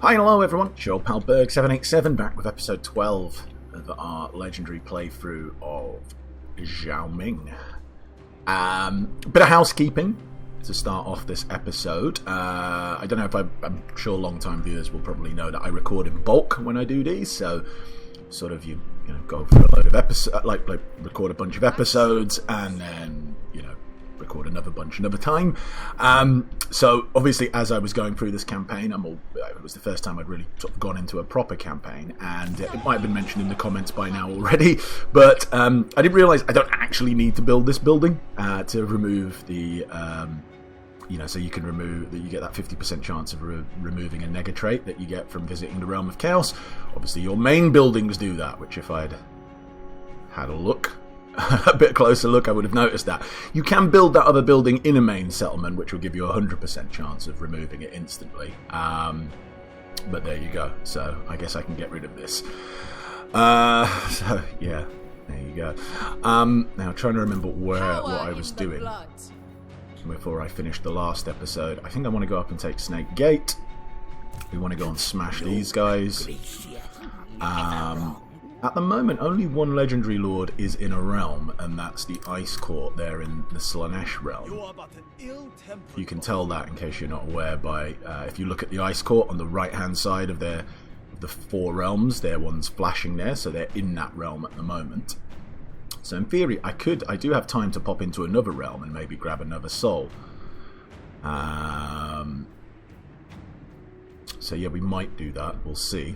Hi, hello everyone, it's your old pal Berg787 back with episode 12 of our legendary playthrough of Zhao Ming. Bit of housekeeping to start off this episode. I don't know if I'm sure long-time viewers will probably know that I record in bulk when I do these, so sort of you know go for a load of episodes, like record a bunch of episodes and then record another bunch another time. So obviously, as I was going through this campaign, it was the first time I'd really sort of gone into a proper campaign, and it might have been mentioned in the comments by now already, but I didn't realise I don't actually need to build this building to remove the so you can you get that 50% chance of removing a nega trait that you get from visiting the Realm of Chaos. Obviously your main buildings do that, which if I'd had a bit closer look, I would have noticed that. You can build that other building in a main settlement, which will give you a 100% chance of removing it instantly. But there you go. So I guess I can get rid of this. So yeah, there you go. Now trying to remember what I was doing before I finished the last episode. I think I want to go up and take Snake Gate. We want to go and smash these guys. At the moment, only one Legendary Lord is in a realm, and that's the Ice Court there in the Slanesh realm. You can tell that, in case you're not aware, by if you look at the Ice Court on the right-hand side of the four realms, their one's flashing there, so they're in that realm at the moment. So in theory, I do have time to pop into another realm and maybe grab another soul. So yeah, we might do that. We'll see.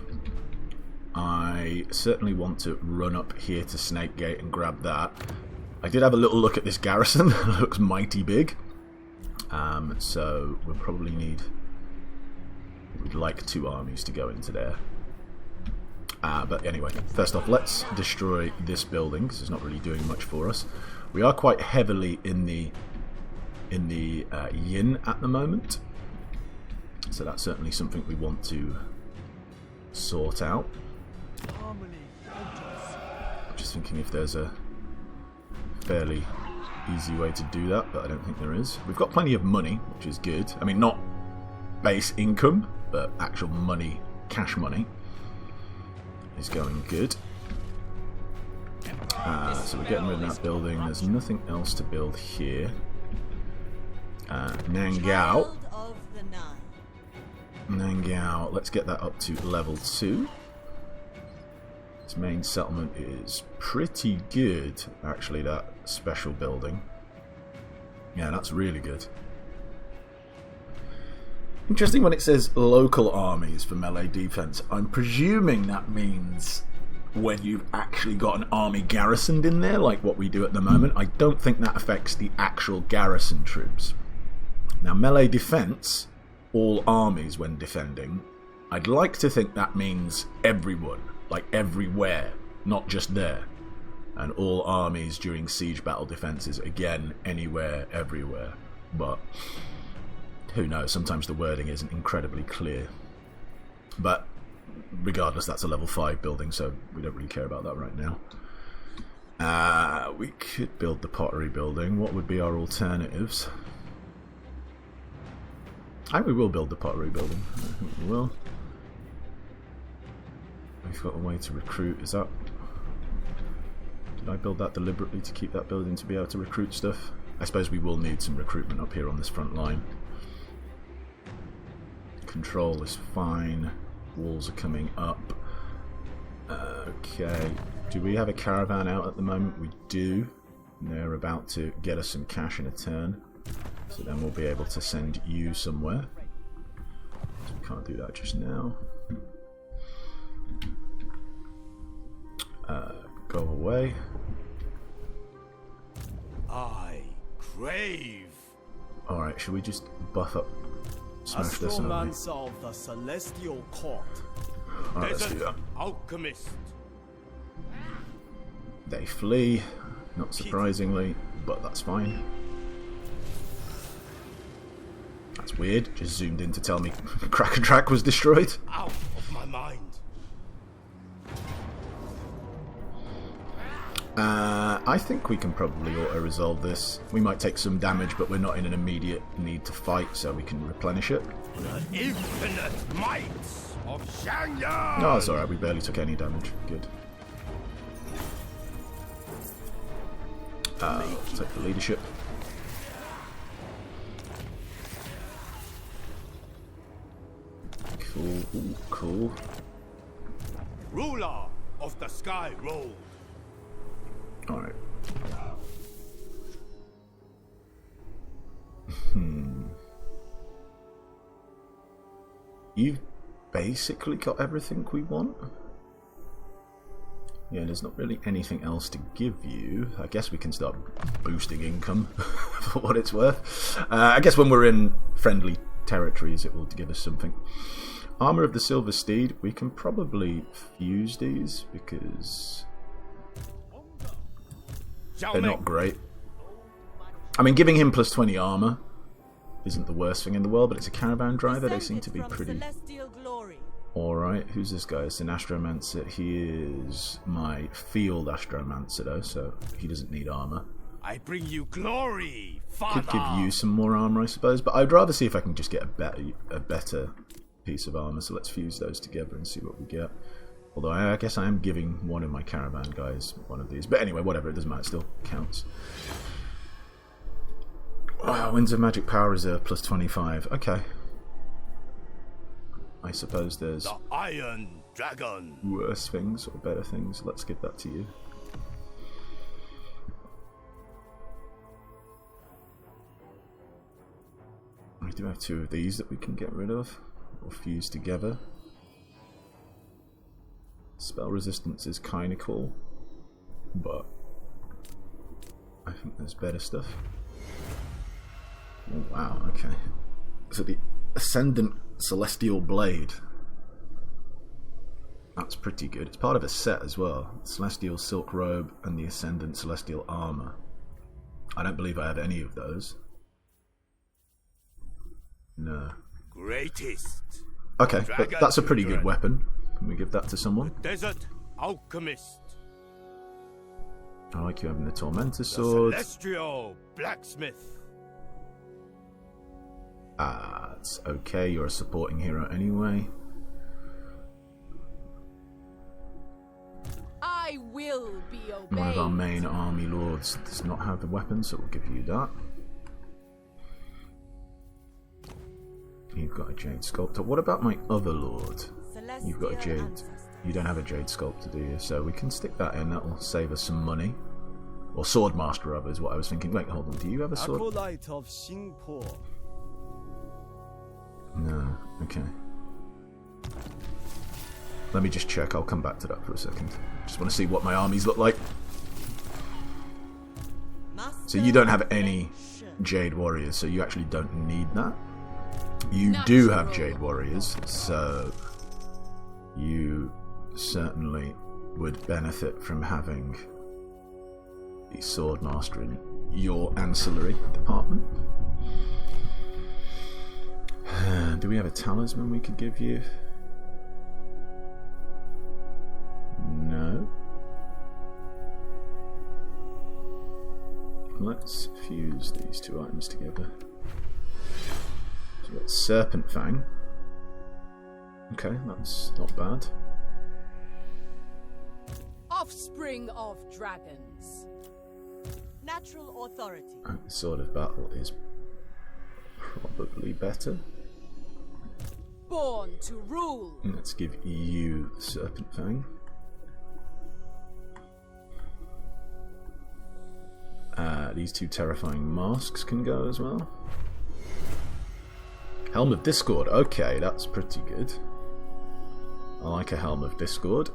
I certainly want to run up here to Snake Gate and grab that. I did have a little look at this garrison. It looks mighty big. So we'll probably we'd like 2 armies to go into there. But anyway, first off, let's destroy this building, because it's not really doing much for us. We are quite heavily in the yin at the moment. So that's certainly something we want to sort out. Just thinking if there's a fairly easy way to do that, but I don't think there is. We've got plenty of money, which is good. I mean, not base income, but actual money, cash money, is going good. So we're getting rid of that building. There's nothing else to build here. Nangao, let's get that up to level 2. Its main settlement is pretty good, actually, that special building. Yeah, that's really good. Interesting when it says local armies for melee defense. I'm presuming that means when you've actually got an army garrisoned in there, like what we do at the moment. I don't think that affects the actual garrison troops. Now, melee defense, all armies when defending, I'd like to think that means everyone. Like everywhere, not just there. And all armies during siege battle defenses, again, anywhere, everywhere. But who knows, sometimes the wording isn't incredibly clear. But regardless, that's a level 5 building, so we don't really care about that right now. We could build the Pottery Building. What would be our alternatives? I think we will build the Pottery Building. I think we will. We've got a way to recruit. Did I build that deliberately to keep that building to be able to recruit stuff? I suppose we will need some recruitment up here on this front line. Control is fine. Walls are coming up. Okay. Do we have a caravan out at the moment? We do. They're about to get us some cash in a turn. So then we'll be able to send you somewhere. So we can't do that just now. Go away. I crave. Alright, should we just buff up? Smash this over. Of the celestial court. Alright, let's do that. Alchemist. They flee, not surprisingly, but that's fine. That's weird. Just zoomed in to tell me Cracker Track was destroyed. Out of my mind. I think we can probably auto-resolve this. We might take some damage, but we're not in an immediate need to fight, so we can replenish it. The infinite might. of Shangyang. Oh, it's alright, we barely took any damage. Good. Take the leadership. Cool. Ooh, cool. Ruler of the Sky Road. Alright. You've basically got everything we want. Yeah, there's not really anything else to give you. I guess we can start boosting income for what it's worth. I guess when we're in friendly territories it will give us something. Armour of the Silver Steed, we can probably fuse these because they're not great. I mean, giving him plus 20 armour isn't the worst thing in the world, but it's a caravan driver. They seem to be pretty alright. Who's this guy? It's an Astromancer. He is my field Astromancer though, so he doesn't need armour. I bring you glory, Father. Could give you some more armour, I suppose, but I'd rather see if I can just get a better piece of armour, so let's fuse those together and see what we get. Although I guess I am giving one of my caravan guys one of these. But anyway, whatever, it doesn't matter, it still counts. Wow, Winds of Magic Power Reserve plus 25. Okay. I suppose there's the Iron Dragon. Worse things or better things. Let's give that to you. We do have two of these that we can get rid of or fuse together. Spell resistance is kind of cool, but I think there's better stuff. Oh, wow, okay. So the Ascendant Celestial Blade. That's pretty good. It's part of a set as well. Celestial Silk Robe and the Ascendant Celestial Armor. I don't believe I have any of those. No. Greatest. Okay, but that's a pretty good weapon. Can we give that to someone? Desert Alchemist. I like you having the Tormentor Sword. Celestial Blacksmith. It's okay, you're a supporting hero anyway. I will be obeyed. One of our main army lords does not have the weapon, so we'll give you that. You've got a Jade Sculptor. What about my other lord? You've got a Jade. You don't have a Jade Sculptor, do you? So we can stick that in. That will save us some money. Or Swordmaster, rather, is what I was thinking. Wait, hold on. Do you have a sword? Acolyte of Xingpo. No. Okay. Let me just check. I'll come back to that for a second. Just want to see what my armies look like. So you don't have any Jade Warriors, so you actually don't need that. You do have Jade Warriors, so you certainly would benefit from having the Swordmaster in your ancillary department. Do we have a talisman we could give you? No. Let's fuse these two items together. So we've got Serpent Fang. Okay, that's not bad. Offspring of dragons. Natural authority. Sword of Battle is probably better. Born to rule. Let's give you Serpent Fang. These two terrifying masks can go as well. Helm of Discord. Okay, that's pretty good. I like a Helm of Discord.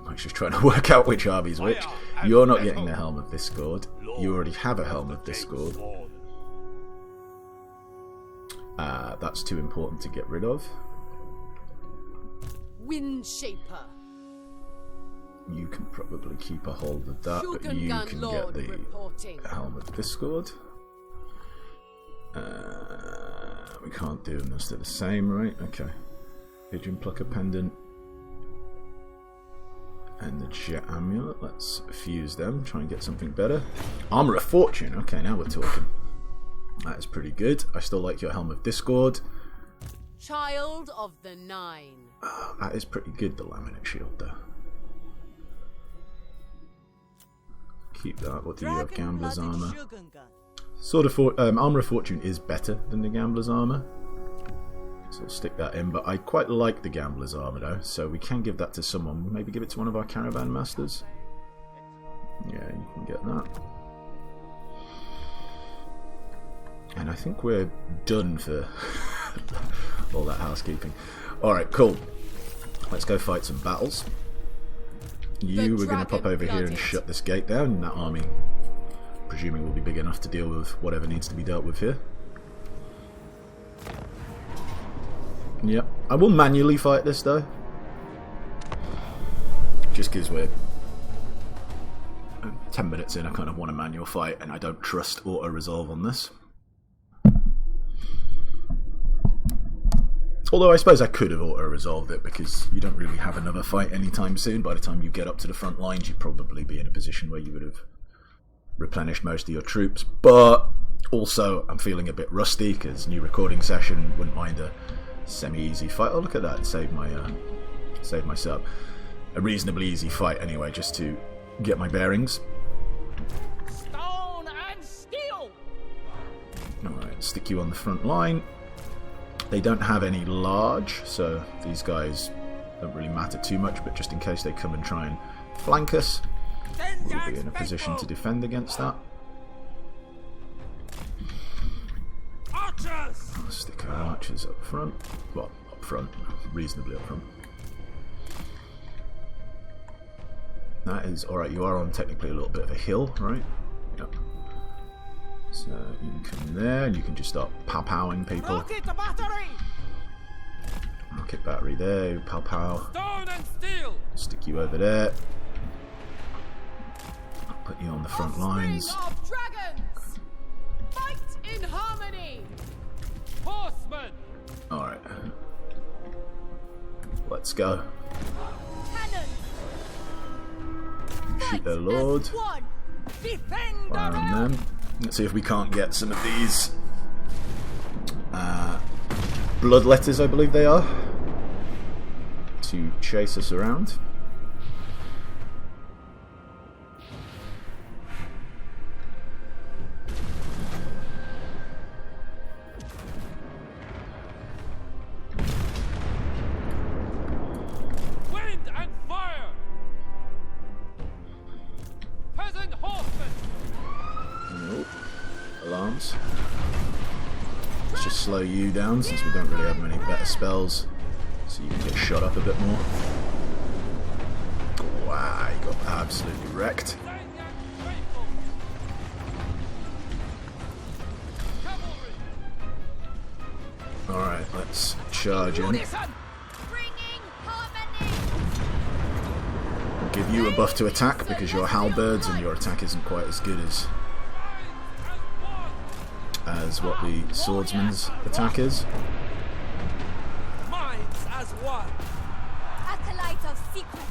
I'm just trying to work out which army's which. You're not getting the Helm of Discord. You already have a Helm of Discord. That's too important to get rid of. Windshaper. You can probably keep a hold of that, but you can get the Helm of Discord. We can't do them, they're the same, right? Okay. Pigeon Plucker Pendant. And the Jet Amulet. Let's fuse them, try and get something better. Armor of Fortune. Okay, now we're talking. That is pretty good. I still like your Helm of Discord. Child of the Nine. Oh, that is pretty good, the laminate shield, though. Keep that. What do you have? Gambler's armor. Sword of Armor of Fortune is better than the Gambler's armor, so I'll stick that in. But I quite like the Gambler's armor, though, so we can give that to someone. Maybe give it to one of our caravan masters. Yeah, you can get that. And I think we're done for all that housekeeping. Alright, cool. Let's go fight some battles. You were going to pop over here and shut this gate down, and that army, presuming, will be big enough to deal with whatever needs to be dealt with here. Yep. I will manually fight this, though. Just because we're 10 minutes in, I kind of want a manual fight, and I don't trust auto-resolve on this. Although I suppose I could have auto-resolved it, because you don't really have another fight anytime soon. By the time you get up to the front lines, you'd probably be in a position where you would have replenished most of your troops. But also, I'm feeling a bit rusty, because new recording session, wouldn't mind a semi-easy fight. Oh, look at that, save myself. A reasonably easy fight anyway, just to get my bearings. Stone and steel. Alright, stick you on the front line. They don't have any large, so these guys don't really matter too much, but just in case they come and try and flank us, we'll be in a position to defend against that. Archers! I'll stick our archers up front. Well, up front, reasonably up front. That is alright. You are on technically a little bit of a hill, right? Yep. So you can come there and you can just start pow-powing people. Rocket battery. Rocket battery there, pow-pow. Stone and steel! Stick you over there. Put you on the front lines. Of dragons. Fight in harmony. Horsemen! Alright. Let's go. Cannon. Shoot their lord. Defend Fire on them. Let's see if we can't get some of these bloodletters, I believe they are, to chase us around. Wind and fire! Peasant horsemen! Nope. Alarms. Let's just slow you down since we don't really have many better spells, so you can get shot up a bit more. Wow, you got absolutely wrecked. Alright, let's charge in. Bringing harmony. I'll give you a buff to attack because you're halberds and your attack isn't quite as good as what the swordsman's attack is. Minds as one! Acolyte of secrets.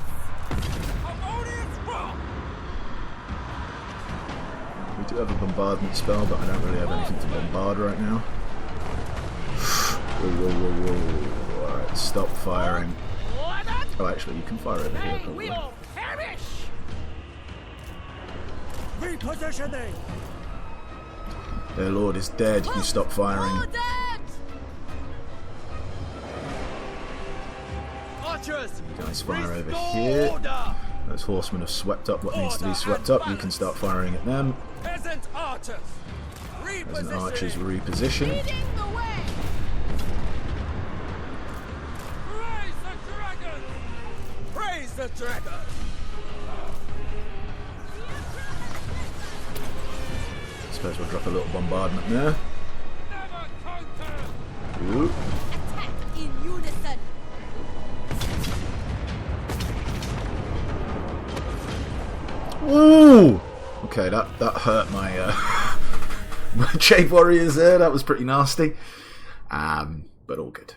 Harmonious rock! We do have a bombardment spell, but I don't really have anything to bombard right now. Whoa, whoa, whoa, whoa. Alright, stop firing. Oh, actually, you can fire over here, probably. Perish. Repositioning! Their lord is dead. You stop firing. Archers! You guys fire over here. Order! Those horsemen have swept up what needs to be swept up. You can start firing at them. Peasant archers! As an archers Repositioning! reposition. Leading the way. Praise the dragon! Praise the dragon! Suppose we'll drop a little bombardment there. Never conquer! Ooh. Attack in unison. Ooh! Okay, that hurt my my Jade Warriors there. That was pretty nasty. But all good.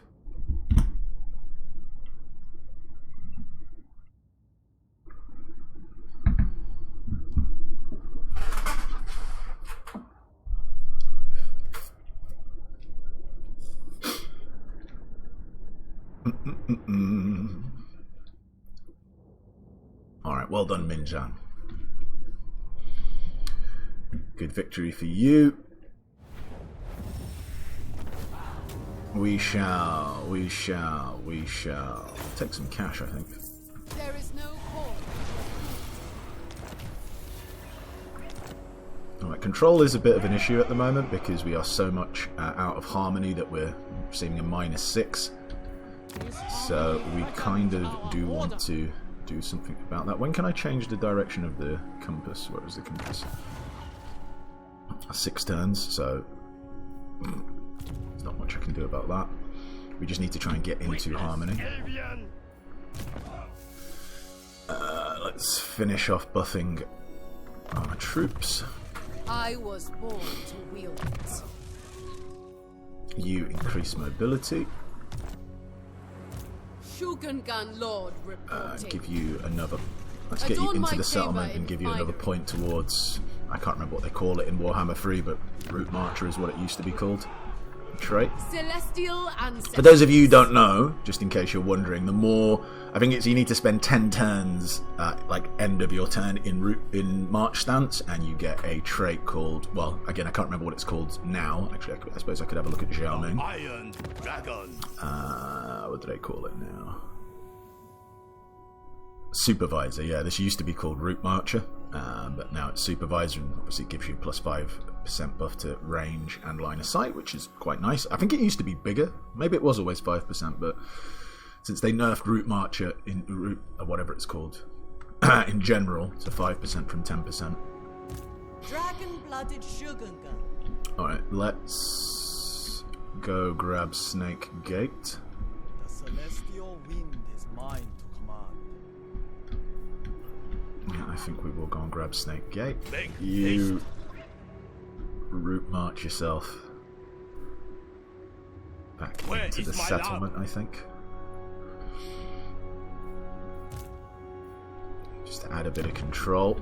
Alright, well done, Minjan. Good victory for you. We shall take some cash, I think. There is no call. Alright, control is a bit of an issue at the moment because we are so much out of harmony that we're receiving a -6. So we kind of do want to do something about that. When can I change the direction of the compass? Where is the compass? 6 turns, so there's not much I can do about that. We just need to try and get into harmony. Let's finish off buffing our troops. I was born to wield it. You increase mobility. Shugengan Lord reporting. Give you another. Let's get you into the settlement and give you another point towards. I can't remember what they call it in Warhammer 3, but Route Marcher is what it used to be called. Trait. Celestial ancestors. For those of you who don't know, just in case you're wondering, the more I think it's you need to spend 10 turns like end of your turn in march stance, and you get a trait called, well, again I can't remember what it's called now. Actually, I suppose I could have a look at Zhao Ming. Iron Dragon. What do they call it now? Supervisor. Yeah, this used to be called Route Marcher, but now it's Supervisor, and obviously it gives you plus 5% buff to range and line of sight, which is quite nice. I think it used to be bigger. Maybe it was always 5%, but since they nerfed Route Marcher in Route, or whatever it's called, in general, to 5% from 10%. Dragon-blooded Shugengan. Alright, let's go grab Snake Gate. The celestial wind is mine to command. Yeah, I think we will go and grab Snake Gate. Make You route march yourself back Where into is the my settlement, I think. Just to add a bit of control.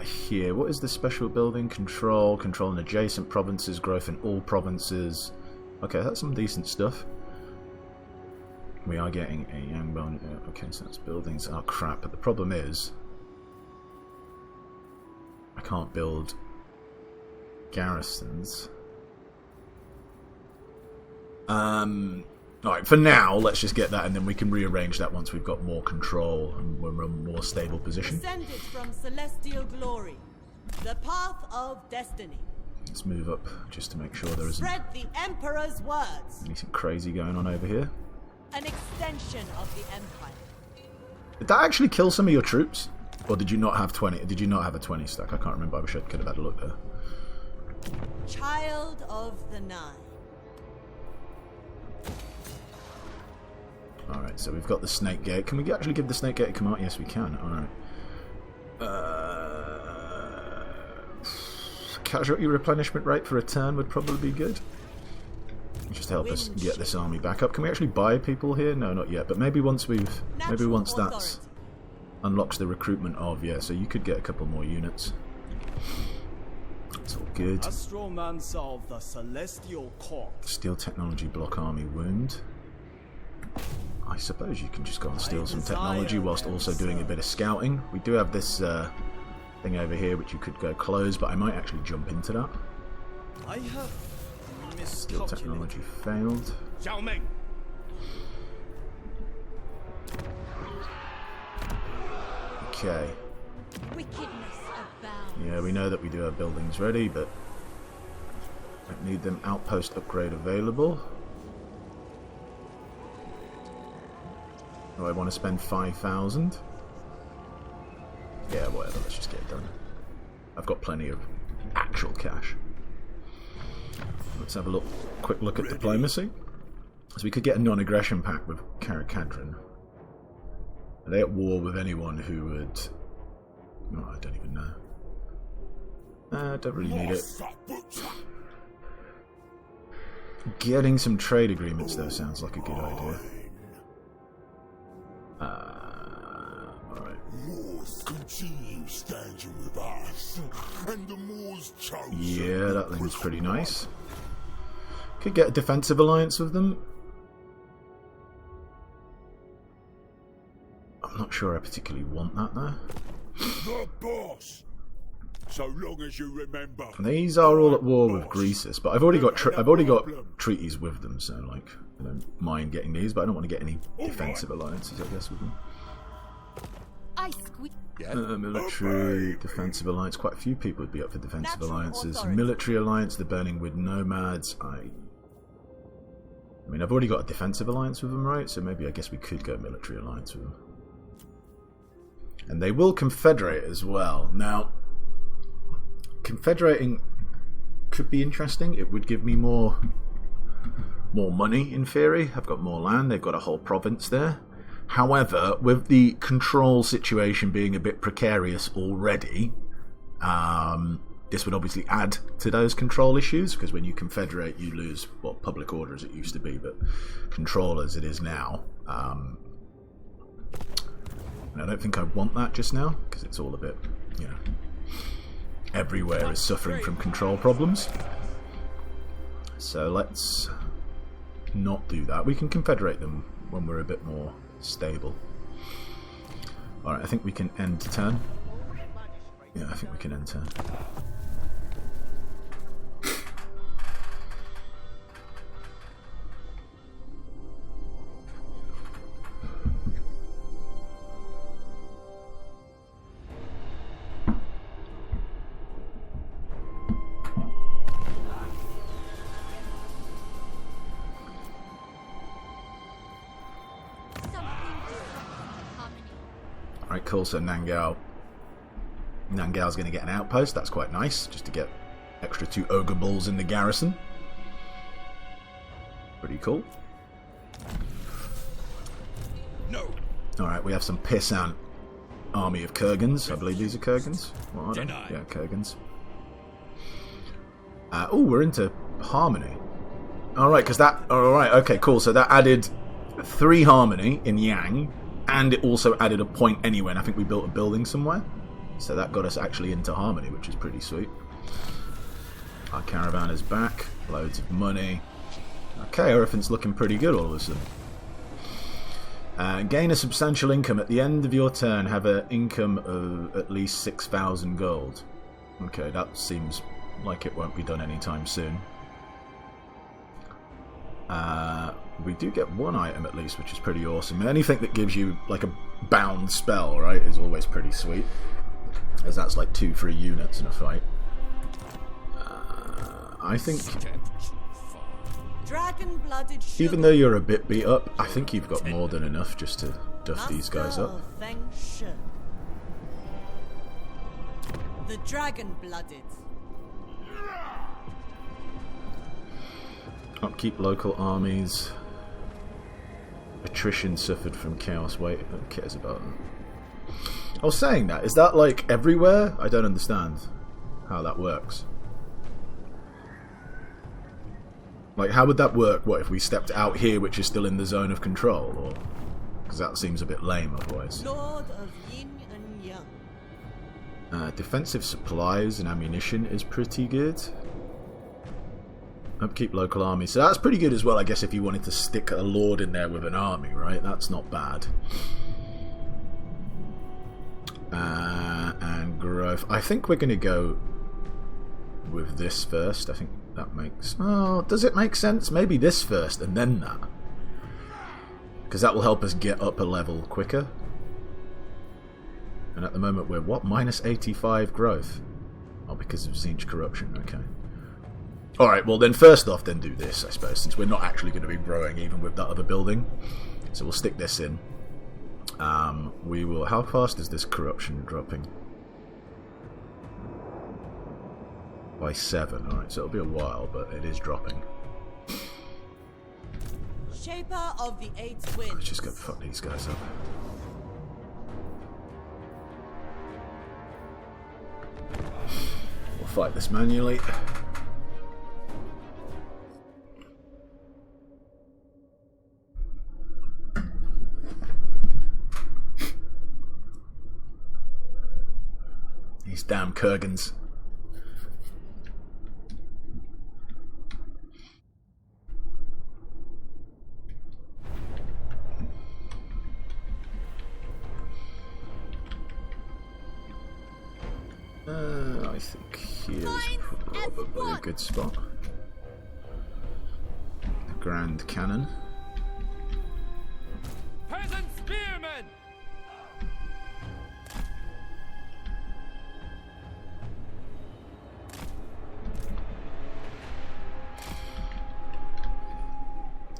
Here, what is the special building? Control in adjacent provinces, growth in all provinces. Okay, that's some decent stuff. We are getting a young bone. Okay, so that's buildings. Oh crap, but the problem is I can't build garrisons. Alright, for now, let's just get that and then we can rearrange that once we've got more control and we're in a more stable position. Descended from celestial glory, the path of destiny. Let's move up just to make sure there isn't Spread the Emperor's words. anything crazy going on over here. An extension of the Empire. Did that actually kill some of your troops? Or did you not have 20? Did you not have a 20 stack? I can't remember. I wish I could have had a look there. Child of the Nine. Alright, so we've got the Snake Gate. Can we actually give the Snake Gate a come out? Yes, we can. Alright. Casualty replenishment rate for a turn would probably be good. Just to help us get this army back up. Can we actually buy people here? No, not yet. But maybe once that's unlocks the recruitment of, yeah, so you could get a couple more units. That's all good. Astromancer of the Celestial Court. Steel technology block army wound. I suppose you can just go and steal some technology whilst also doing a bit of scouting. We do have this thing over here which you could go close, but I might actually jump into that. I have Steel technology failed. Zhao Ming. Okay. Wickedness abounds. Yeah, we know that we do have buildings ready, but I need them outpost upgrade available. Do I want to spend 5,000? Yeah, whatever, let's just get it done. I've got plenty of actual cash. Let's have a quick look at diplomacy. So we could get a non-aggression pact with Karakadrin. Are they at war with anyone who would... Oh, I don't even know. I don't really need it. Getting some trade agreements, though, sounds like a good idea. Alright. Yeah, that thing's pretty nice. Could get a defensive alliance with them. I'm not sure I particularly want that though. The boss. So long as you remember. These are all at war with Greasus, but I've already got treaties with them, so like I don't mind getting these, but I don't want to get any defensive alliances, I guess, with them. I squeak. Military, defensive alliance. Quite a few people would be up for defensive Natural alliances. authority. Military alliance, the Burning Wood Nomads. I mean, I've already got a defensive alliance with them, right? So maybe I guess we could go military alliance with them. And they will confederate as well. Now, confederating could be interesting. It would give me more money in theory. I've got more land. They've got a whole province there. However, with the control situation being a bit precarious already, this would obviously add to those control issues, because when you confederate, you lose, well, public order as it used to be, but control as it is now. And I don't think I want that just now, because it's all a bit, you know, everywhere is suffering from control problems. So let's not do that. We can confederate them when we're a bit more stable. Alright, I think we can end turn. Yeah, I think we can end turn. Alright, cool, so Nangao's going to get an outpost. That's quite nice, just to get extra 2 ogre bulls in the garrison. Pretty cool. No. Alright, we have some pissant army of Kurgans. I believe these are Kurgans. What are they? Deny. Yeah, Kurgans. Oh, we're into harmony. Alright, because that... Alright, okay, cool. So that added 3 harmony in Yang, and it also added a point anywhere, and I think we built a building somewhere. So that got us actually into harmony, which is pretty sweet. Our caravan is back. Loads of money. Okay, everything's looking pretty good all of a sudden. Gain a substantial income. At the end of your turn, have an income of at least 6,000 gold. Okay, that seems like it won't be done anytime soon. We do get 1 item at least, which is pretty awesome. Anything that gives you like a bound spell, right, is always pretty sweet, as that's like 2-3 units in a fight. I think, Dragon-blooded even though you're a bit beat up, I think you've got more than enough just to duff these guys up. The dragon-blooded. Upkeep local armies. Attrition suffered from chaos. Wait, who cares about them? I was saying that. Is that like everywhere? I don't understand how that works. Like, how would that work? What if we stepped out here, which is still in the zone of control? Or because that seems a bit lame otherwise. Lord of Yin and Yang. Defensive supplies and ammunition is pretty good. Upkeep local armies. So that's pretty good as well, I guess, if you wanted to stick a lord in there with an army, right? That's not bad. And growth. I think we're going to go with this first. I think that makes... Oh, does it make sense? Maybe this first and then that. Because that will help us get up a level quicker. And at the moment we're, what? Minus 85 growth. Oh, because of Tzeentch corruption. Okay. Alright, well then first off then do this, I suppose, since we're not actually going to be growing even with that other building. So we'll stick this in. We will... How fast is this corruption dropping? By 7. Alright, so it'll be a while, but it is dropping. Shaper of the 8 winds. Let's just go fuck these guys up. We'll fight this manually. These damn Kurgans. I think here's probably a good spot. Grand Cannon. Peasant spearmen!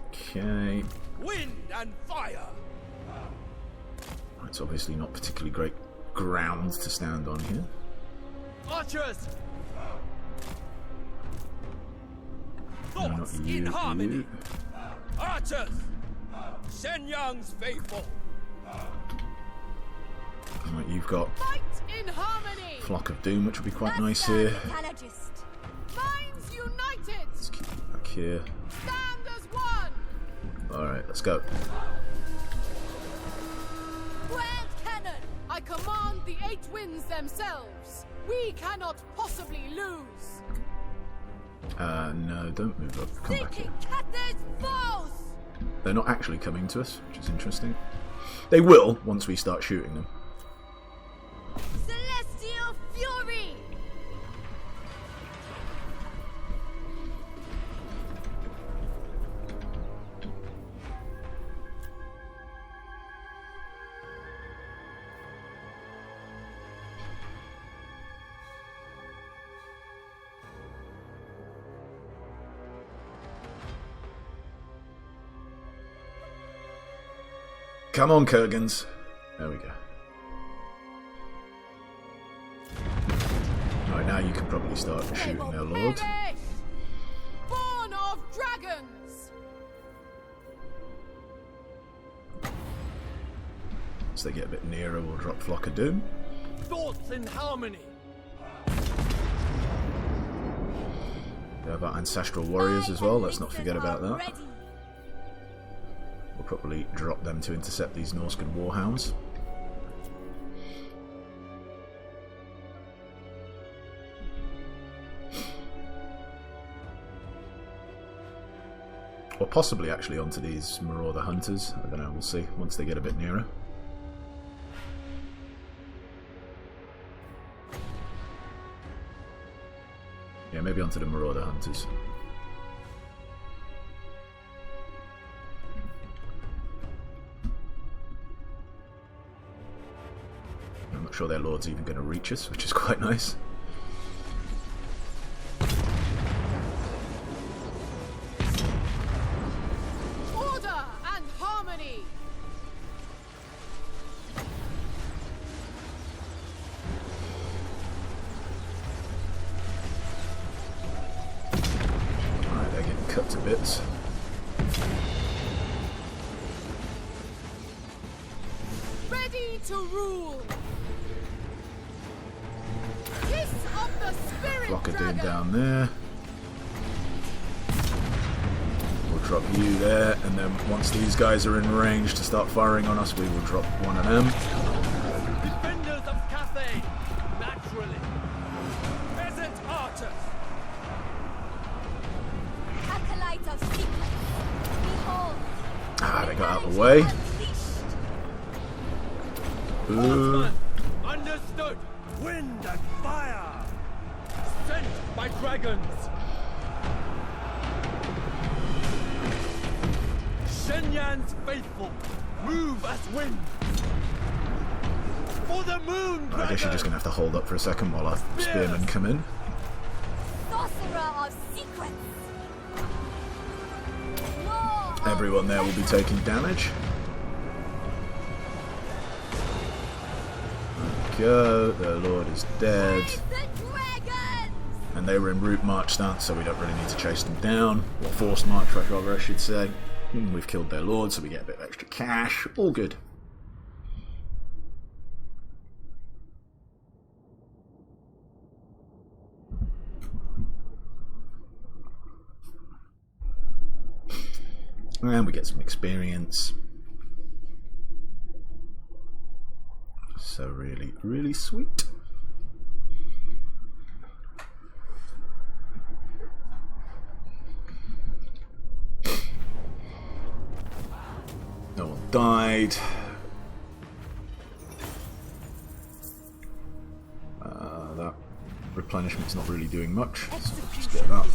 Okay. Wind and fire! It's obviously not particularly great ground to stand on here. Archers! No, not Thoughts you, in harmony! you. Archers! Shenyang's faithful! Right, you've got Fight in harmony. Flock of Doom, which would be quite nice here. Minds united. Let's keep it back here. Stand as one. Alright, let's go. Grand cannon. I command the 8 winds themselves. We cannot possibly lose. No, don't move up. Come back here. Foes. They're not actually coming to us, which is interesting. They will once we start shooting them. Celestial fury. Come on, Kurgans. There we go. Right, now you can probably start shooting their lord. Perish. Born of dragons. As they get a bit nearer, we'll drop Flock of Doom. Thoughts in harmony! We have our Ancestral Warriors as well, let's not forget about that. Ready. We'll probably drop them to intercept these Norscan Warhounds. Or possibly actually onto these Marauder Hunters. I don't know, we'll see once they get a bit nearer. Yeah, maybe onto the Marauder Hunters. I'm not sure their lord's even going to reach us, which is quite nice. Order and harmony. Alright, they're getting cut to bits. Ready to rule. Kiss of the spirit Flock of Doom dragon. down there. We'll drop you there, and then once these guys are in range to start firing on us, we will drop one of them. Defenders of Cathay! Naturally! Peasant archers! Acolyte of secrets. Behold. Ah, they got out of the way. Ooh. Horsemen! Understood! Wind and fire! Sent by dragons! Shenyan's faithful! Move as wind! For the moon, I guess you're just going to have to hold up for a second while our spearmen come in. Sorcerer of secrets. Everyone there will be taking damage. Go, their lord is dead. The dragons. And they were in route march stance, so we don't really need to chase them down. Or forced march, rather, I should say. We've killed their lord, so we get a bit of extra cash. All good. And we get some experience. So really, really sweet. No one died. That replenishment's not really doing much. So just get that.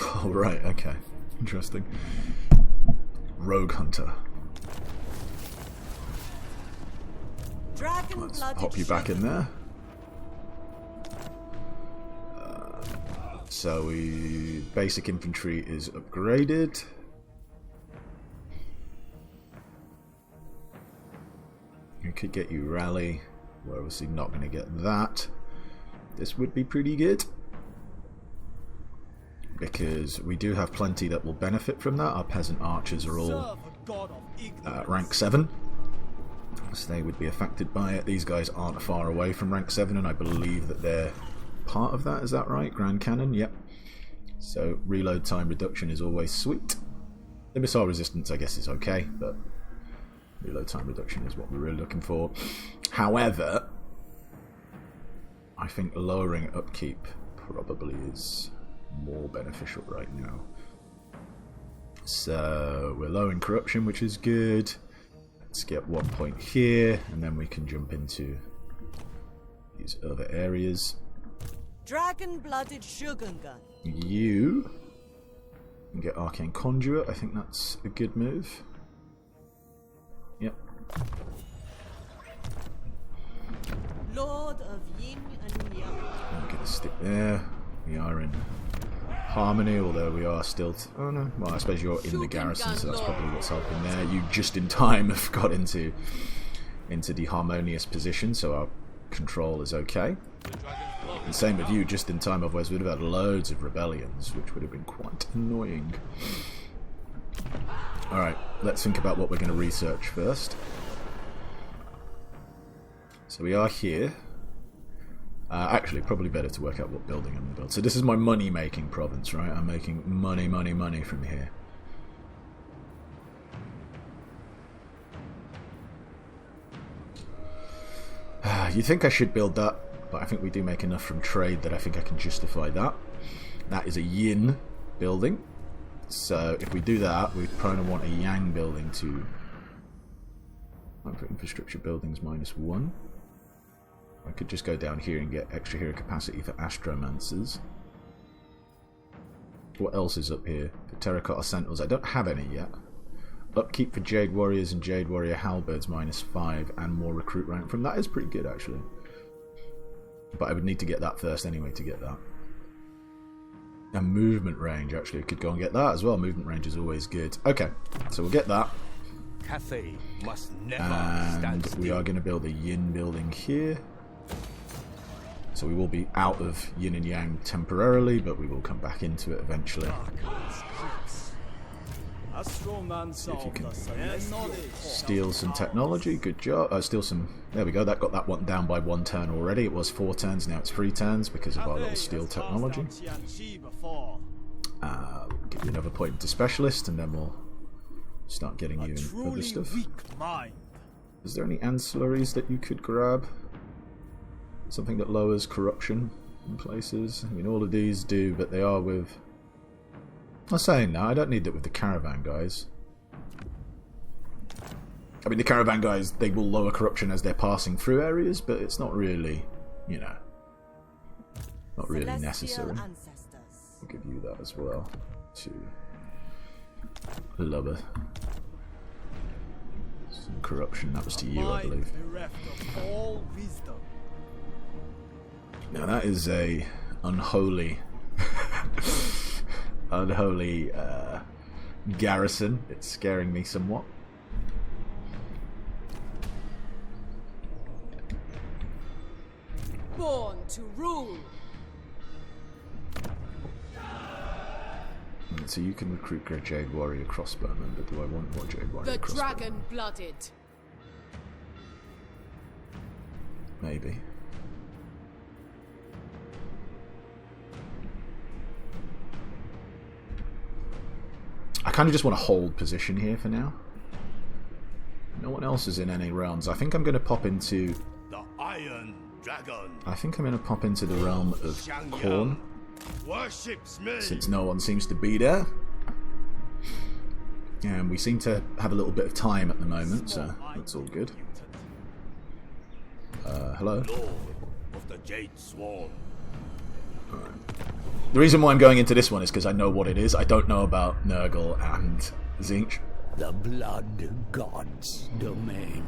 Oh, right, okay. Interesting. Rogue Hunter. Let's pop you back in there. So basic infantry is upgraded. We could get you rally. We're obviously not going to get that. This would be pretty good, because we do have plenty that will benefit from that. Our peasant archers are all rank 7, so they would be affected by it. These guys aren't far away from rank 7, and I believe that they're part of that. Is that right? Grand Cannon, yep. So reload time reduction is always sweet. The missile resistance, I guess, is okay, but reload time reduction is what we're really looking for. However, I think lowering upkeep probably is more beneficial right now. So we're low in corruption, which is good. Let's get 1 point here, and then we can jump into these other areas. Dragon-blooded Shogun gun. You can get Arcane Conduit. I think that's a good move. Yep. Lord of Yin and Yang. I'm gonna stick there. We are in harmony, although we are still. Oh no! Well, I suppose you're in the garrison, so that's probably what's helping there. You just in time have got into the harmonious position, so our control is okay. And same with you, just in time. Otherwise, we'd have had loads of rebellions, which would have been quite annoying. All right, let's think about what we're going to research first. So we are here. Actually, probably better to work out what building I'm going to build. So this is my money-making province, right? I'm making money from here. You'd think I should build that, but I think we do make enough from trade that I think I can justify that. That is a yin building. So if we do that, we probably want a yang building to... for infrastructure buildings -1. I could just go down here and get extra hero capacity for Astromancers. What else is up here? For Terracotta Sentinels, I don't have any yet. Upkeep for Jade Warriors and Jade Warrior Halberds -5, and more recruit rank from that is pretty good actually. But I would need to get that first anyway to get that. And movement range, actually, I could go and get that as well. Movement range is always good. Okay, so we'll get that. Cathay must never and we are going to build a yin building here. So we will be out of yin and yang temporarily, but we will come back into it eventually. See if you can steal some technology. Good job. Steal some. There we go. That got that one down by 1 turn already. It was 4 turns. Now it's 3 turns because of our little steal technology. Give you another point to specialist, and then we'll start getting you in other stuff. Is there any ancillaries that you could grab? Something that lowers corruption in places. I mean, all of these do, but they are with... I'm saying no, I don't need it with the caravan guys. I mean, the caravan guys, they will lower corruption as they're passing through areas, but it's not really, you know, not really necessary. I'll give you that as well to lower some corruption. That was to you, I believe. Now that is a unholy unholy garrison. It's scaring me somewhat. Born to rule. So you can recruit Great Jade Warrior Crossbowman, but do I want more Jade Warrior Crossbowman? The dragon-blooded. Maybe. I kind of just want to hold position here for now. No one else is in any realms. I think I'm going to pop into... The Iron Dragon. I think I'm going to pop into the realm of Khorne. Worships me. Since no one seems to be there. And we seem to have a little bit of time at the moment, so that's all good. Hello? Lord of the Jade Swan. The reason why I'm going into this one is because I know what it is. I don't know about Nurgle and Zinch. The Blood God's domain.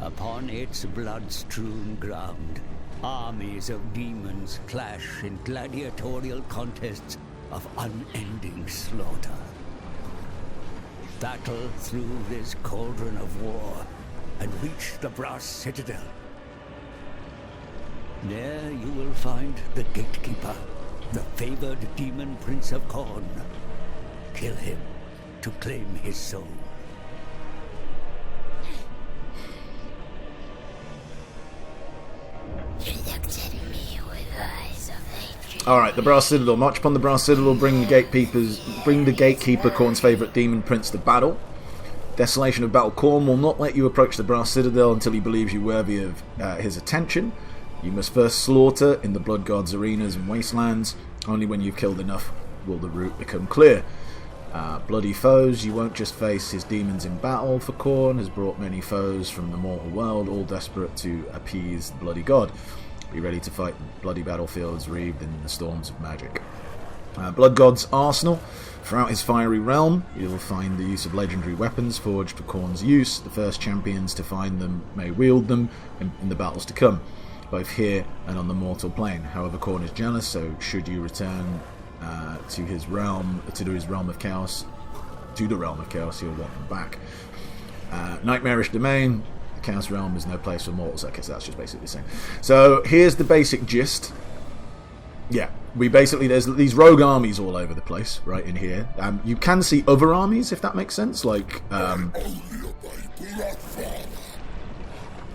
Upon its blood-strewn ground, armies of demons clash in gladiatorial contests of unending slaughter. Battle through this cauldron of war and reach the Brass Citadel. There you will find the Gatekeeper, the favored demon prince of Khorne. Kill him to claim his soul. You looked at me with eyes of hatred. Alright, the Brass Citadel. March upon the Brass Citadel, bring the Gatekeeper, Khorne's favourite demon prince, to battle. Desolation of Battle Khorne will not let you approach the Brass Citadel until he believes you worthy of his attention. You must first slaughter in the Blood God's arenas and wastelands. Only when you've killed enough will the route become clear. Bloody foes. You won't just face his demons in battle, for Khorne has brought many foes from the mortal world, all desperate to appease the bloody god. Be ready to fight bloody battlefields wreathed in the storms of magic. Blood God's arsenal. Throughout his fiery realm, you'll find the use of legendary weapons forged for Khorne's use. The first champions to find them may wield them in the battles to come, both here and on the mortal plane. However, Khorne is jealous, so should you return to his realm of chaos, he'll want them back. Nightmarish Domain. The Chaos Realm is no place for mortals. Okay, so that's just basically the same. So here's the basic gist. Yeah, there's these rogue armies all over the place, right in here. You can see other armies, if that makes sense. Like,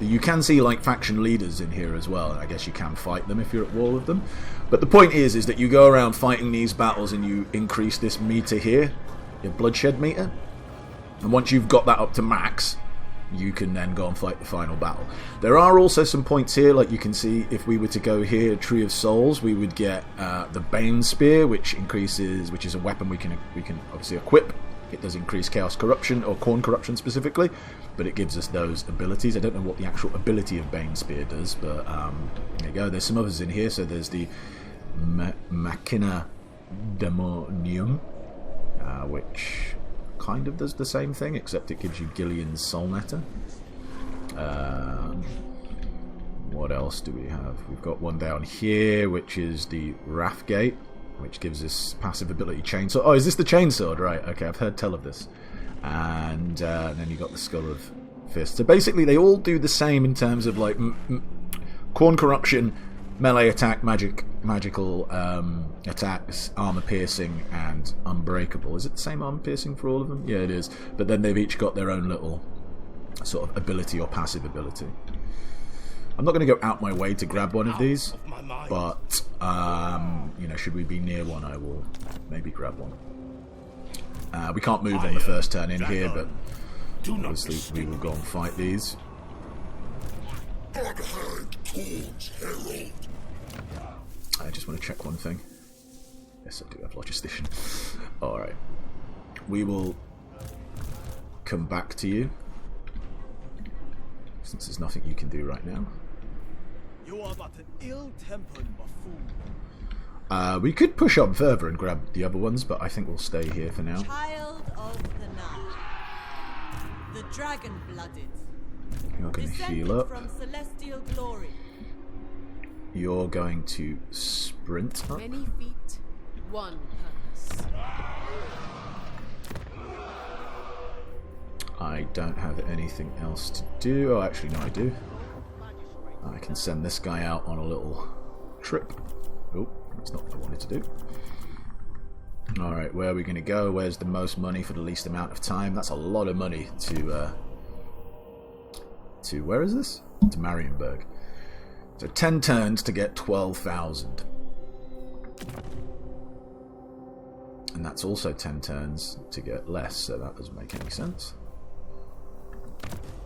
you can see like faction leaders in here as well. I guess you can fight them if you're at war with them. But the point is that you go around fighting these battles and you increase this meter here, your bloodshed meter. And once you've got that up to max, you can then go and fight the final battle. There are also some points here, like you can see if we were to go here, Tree of Souls, we would get the Bane Spear, which is a weapon we can obviously equip. It does increase Chaos Corruption, or Khorne Corruption specifically, but it gives us those abilities. I don't know what the actual ability of Bane Spear does, but there you go. There's some others in here. So there's the Machina Demonium, which kind of does the same thing, except it gives you Gillian's Soul Netter. What else do we have? We've got one down here, which is the Wrathgate, which gives us passive ability Chainsaw. Oh, is this the Chainsword? Right, okay, I've heard tell of this. And then you got the Skull of Fist. So basically they all do the same in terms of like Khorne Corruption, melee attack, magical attacks, armor piercing, and unbreakable. Is it the same armor piercing for all of them? Yeah, it is. But then they've each got their own little sort of ability or passive ability. I'm not going to go out my way to grab one of these, but should we be near one, I will maybe grab one. We can't move on the first turn in here, but obviously we will go and fight these. I just want to check one thing. Yes, I do have Logistician. Alright. We will come back to you, since there's nothing you can do right now. You are but an ill-tempered buffoon. We could push on further and grab the other ones, but I think we'll stay here for now. Child of the night, the dragon-blooded, You're going to descended heal up. from celestial glory. You're going to sprint up. Many feet, one purpose. I don't have anything else to do. Oh, actually, no, I do. I can send this guy out on a little trip. Oh, that's not what I wanted to do. Alright, where are we going to go? Where's the most money for the least amount of time? That's a lot of money to where is this? To Marienburg. So 10 turns to get 12,000. And that's also 10 turns to get less, so that doesn't make any sense.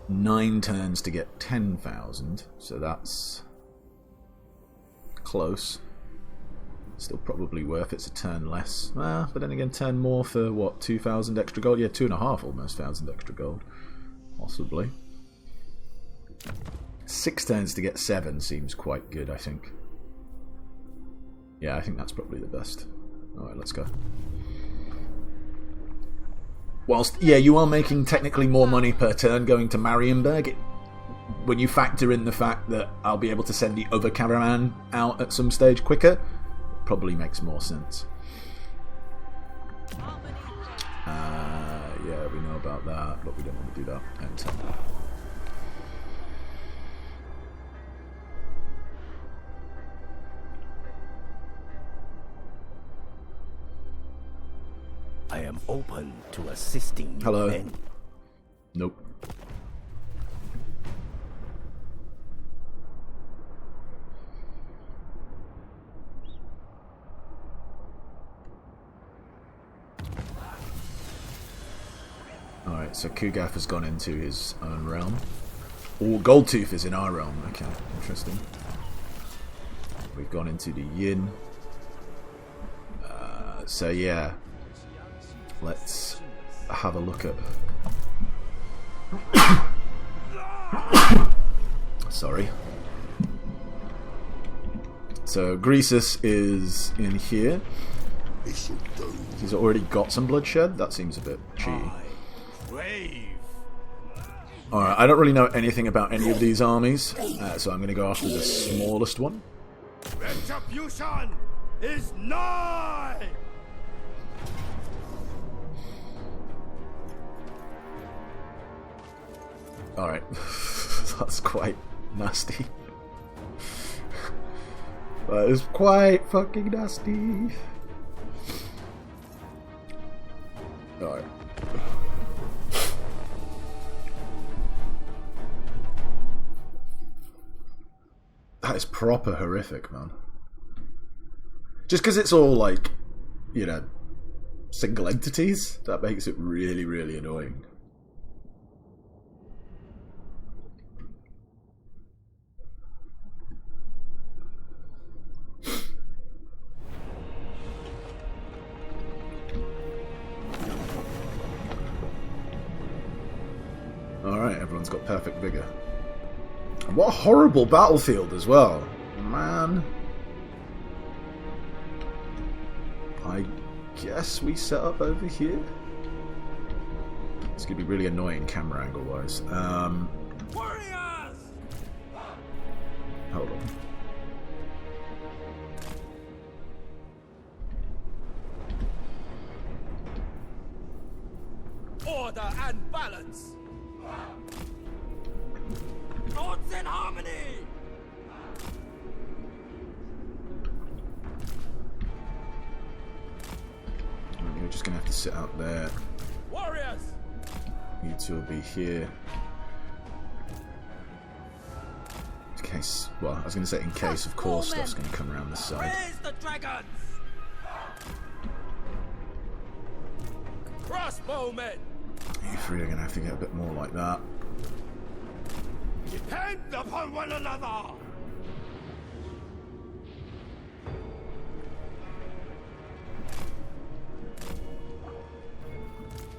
9 turns to get 10,000, so that's close. Still probably worth it's a turn less. But then again, turn more for what, 2,000 extra gold? Yeah, 2,500 almost thousand extra gold, possibly. 6 turns to get 7 seems quite good, I think. Yeah, I think that's probably the best. Alright, let's go. Whilst, yeah, you are making technically more money per turn going to Marienburg, when you factor in the fact that I'll be able to send the other caravan out at some stage quicker, it probably makes more sense. Yeah, we know about that, but we don't want to do that. Enter. I am open to assisting you. Hello. Men. Nope. Alright, so Kugath has gone into his own realm. Oh, Goldtooth is in our realm. Okay, interesting. We've gone into the Yin. So yeah, let's have a look at... Sorry. So Greasus is in here. He's already got some bloodshed. That seems a bit cheaty. Alright, I don't really know anything about any of these armies, so I'm going to go after the smallest one. Retribution is nigh! Alright, that's quite nasty. That is quite fucking nasty. Alright. That is proper horrific, man. Just because it's all like, you know, single entities, that makes it really, really annoying. Alright, everyone's got perfect vigor. And what a horrible battlefield as well. Man. I guess we set up over here. It's going to be really annoying camera angle wise. Warriors! Hold on. Order and balance! Thoughts in harmony! You're just going to have to sit out there. Warriors! You two will be here. In case, well, I was going to say in case, of course, stuff's going to come around this side. Raise the dragons! Crossbowmen! You three are going to have to get a bit more like that. Depend upon one another!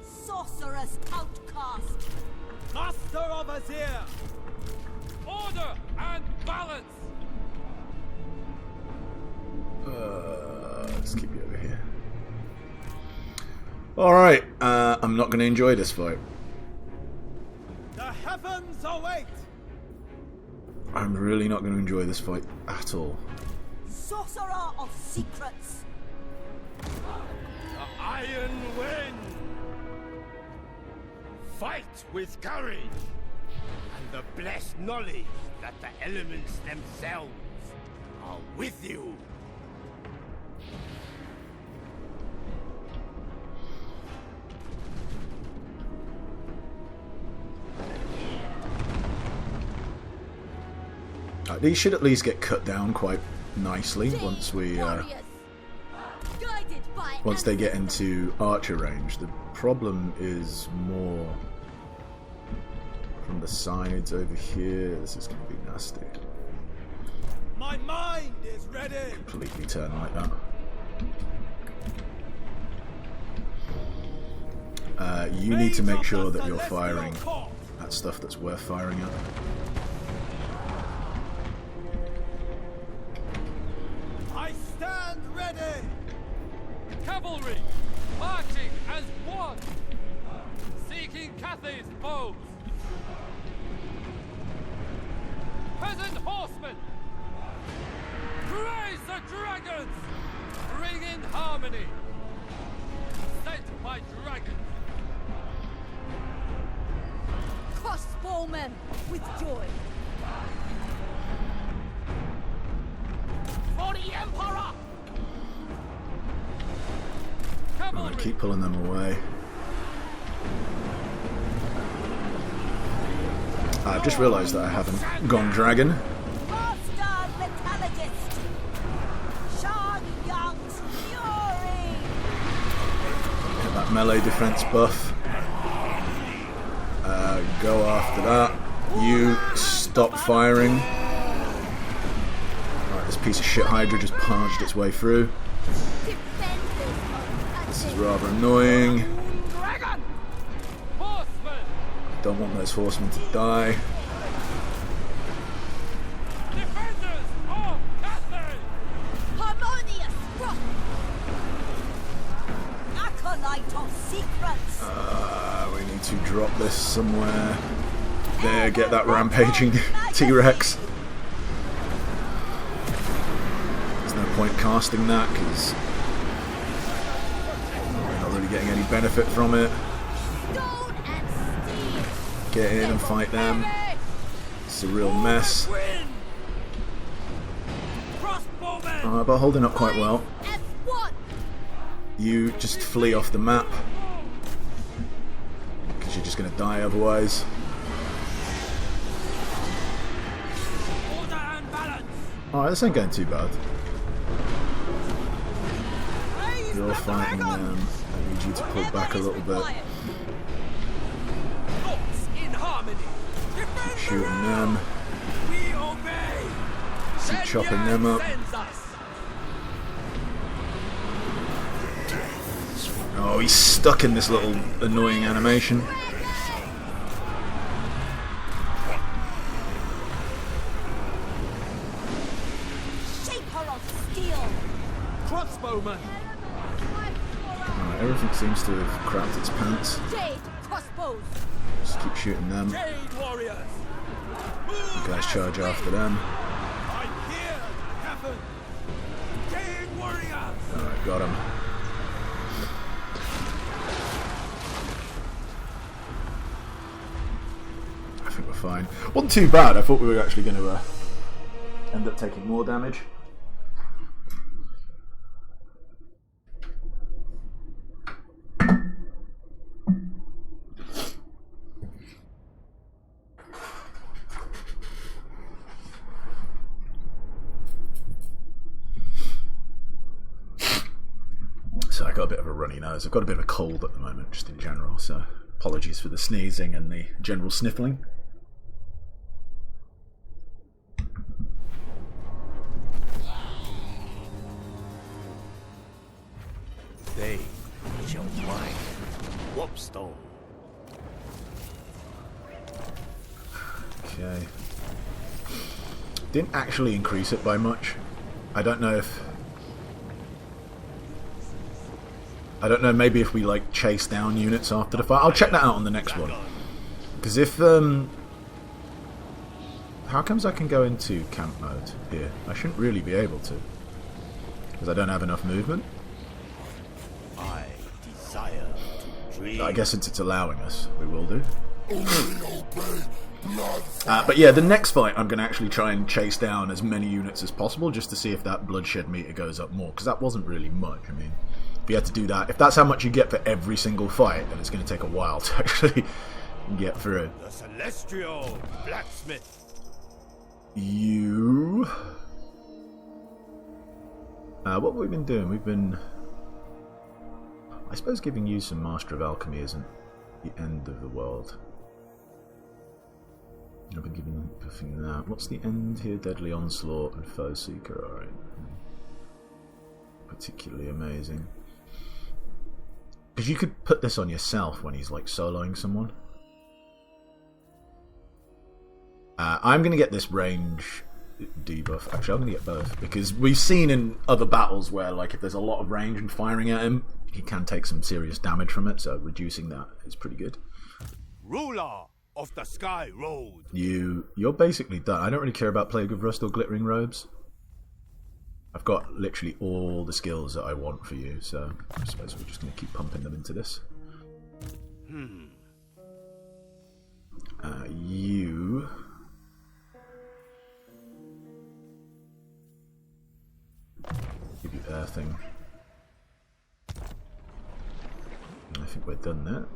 Sorcerous outcast! Master of Azir! Order and balance! Let's keep you over here. Alright, I'm not going to enjoy this fight. The heavens await! I'm really not going to enjoy this fight at all. Sorcerer of secrets! The iron wind! Fight with courage! And the blessed knowledge that the elements themselves are with you! These should at least get cut down quite nicely once we once they get into archer range. The problem is more from the sides over here. This is going to be nasty. My mind is ready! Completely turn like that. You need to make sure that you're firing at stuff that's worth firing at. Cavalry, marching as one, seeking Cathay's foes. Peasant horsemen, praise the dragons, bring in harmony. Sent by dragons. Crossbowmen with joy. For the Emperor! I'm going to keep pulling them away. I've just realised that I haven't gone dragon. Four-star metallurgist. Sean Young's fury. Get that melee defense buff. Go after that. You stop firing. Right, this piece of shit Hydra just punched its way through. This is rather annoying. Don't want those horsemen to die. Defenders of Cathay! Harmonious rock. Acolyte of secrets. We need to drop this somewhere. There, get that rampaging T-Rex. There's no point casting that because we're not really getting any benefit from it. Get in and fight them. It's a real mess. But holding up quite well. You just flee off the map. Because you're just going to die otherwise. Alright, this ain't going too bad. You're fighting them. I need you to pull back a little bit. Keep shooting them. Keep chopping them up. Oh, he's stuck in this little annoying animation. Crossbowman! Right, everything seems to have crapped its pants. Just keep shooting them. You guys charge after them. Alright, got him. I think we're fine. Wasn't too bad. I thought we were actually going to end up taking more damage. I got a bit of a runny nose. I've got a bit of a cold at the moment, just in general, so apologies for the sneezing and the general sniffling. They shall find Whopstone. Okay. Didn't actually increase it by much. I don't know, maybe if we like chase down units after the fight. I'll check that out on the next one. Because if how comes I can go into camp mode here? I shouldn't really be able to. Because I don't have enough movement. I desire to dream. I guess since it's allowing us, we will do. But yeah, the next fight I'm going to actually try and chase down as many units as possible just to see if that bloodshed meter goes up more. Because that wasn't really much. I mean, if you had to do that, if that's how much you get for every single fight, then it's going to take a while to actually get through. The Celestial Blacksmith. You... what have we been doing? We've been... I suppose giving you some Master of Alchemy isn't the end of the world. I've been giving that. What's the end here? Deadly Onslaught and Foe Seeker. Alright. Particularly amazing. Because you could put this on yourself when he's like soloing someone. I'm going to get this range debuff. Actually, I'm going to get both, because we've seen in other battles where, like, if there's a lot of range and firing at him, he can take some serious damage from it, so reducing that is pretty good. Ruler of the Sky Road. You're basically done. I don't really care about Plague of Rust or Glittering Robes. I've got literally all the skills that I want for you, so I suppose we're just going to keep pumping them into this. You... give you earthing. I think we're done there.